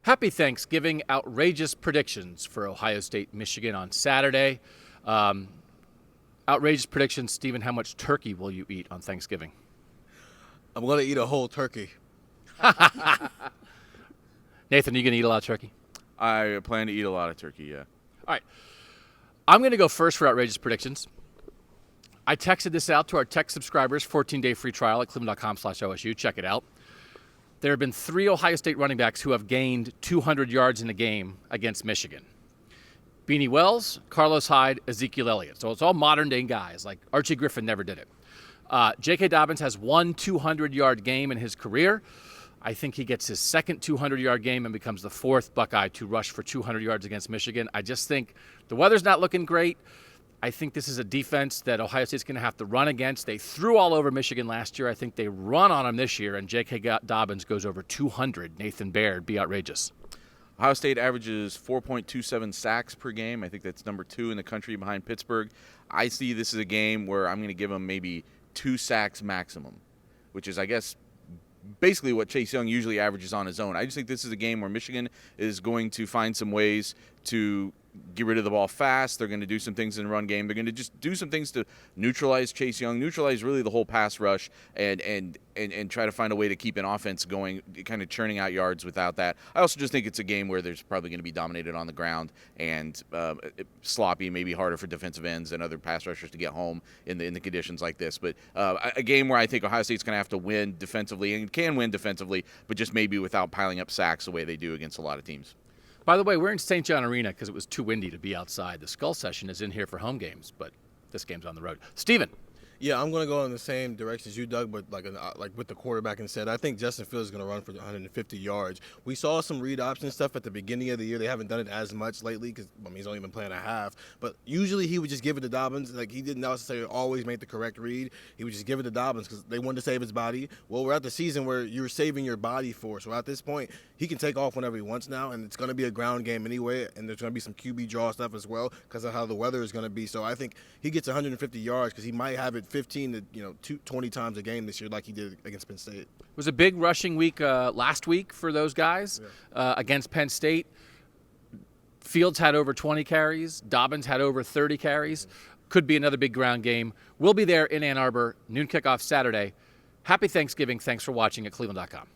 Happy Thanksgiving. Outrageous predictions for Ohio State, Michigan on Saturday. Outrageous predictions. Stephen, how much turkey will you eat on Thanksgiving? I'm going to eat a whole turkey. Nathan, are you going to eat a lot of turkey? I plan to eat a lot of turkey, yeah. All right. I'm going to go first for outrageous predictions. I texted this out to our tech subscribers, 14-day free trial at cleveland.com/OSU. Check it out. There have been 3 Ohio State running backs who have gained 200 yards in a game against Michigan. Beanie Wells, Carlos Hyde, Ezekiel Elliott. So it's all modern-day guys. Like Archie Griffin never did it. J.K. Dobbins has one 200-yard game in his career. I think he gets his second 200-yard game and becomes the 4th Buckeye to rush for 200 yards against Michigan. I just think the weather's not looking great. I think this is a defense that Ohio State's going to have to run against. They threw all over Michigan last year. I think they run on them this year, and J.K. Dobbins goes over 200. Nathan Baird, be outrageous. Ohio State averages 4.27 sacks per game. I think that's number 2 in the country behind Pittsburgh. I see this as a game where I'm going to give them maybe 2 sacks maximum, which is, I guess, basically what Chase Young usually averages on his own. I just think this is a game where Michigan is going to find some ways to get rid of the ball fast. They're going to do some things in the run game. They're going to just do some things to neutralize Chase Young, neutralize really the whole pass rush, and try to find a way to keep an offense going, kind of churning out yards without that. I also just think it's a game where there's probably going to be dominated on the ground and sloppy, maybe harder for defensive ends and other pass rushers to get home in the conditions like this. But a game where I think Ohio State's going to have to win defensively and can win defensively, but just maybe without piling up sacks the way they do against a lot of teams. By the way, we're in St. John Arena because it was too windy to be outside. The Skull Session is in here for home games, but this game's on the road. Stephen. Yeah, I'm going to go in the same direction as you, Doug, but like with the quarterback instead. I think Justin Fields is going to run for 150 yards. We saw some read option stuff at the beginning of the year. They haven't done it as much lately because he's only been playing a half. But usually he would just give it to Dobbins. Like, he didn't necessarily always make the correct read. He would just give it to Dobbins because they wanted to save his body. Well, we're at the season where you're saving your body for. So at this point, he can take off whenever he wants now, and it's going to be a ground game anyway, and there's going to be some QB draw stuff as well because of how the weather is going to be. So I think he gets 150 yards because he might have it 15 to 20 times a game this year like he did against Penn State. It was a big rushing week last week for those guys against Penn State. Fields had over 20 carries. Dobbins had over 30 carries. Could be another big ground game. We'll be there in Ann Arbor, noon kickoff Saturday. Happy Thanksgiving. Thanks for watching at cleveland.com.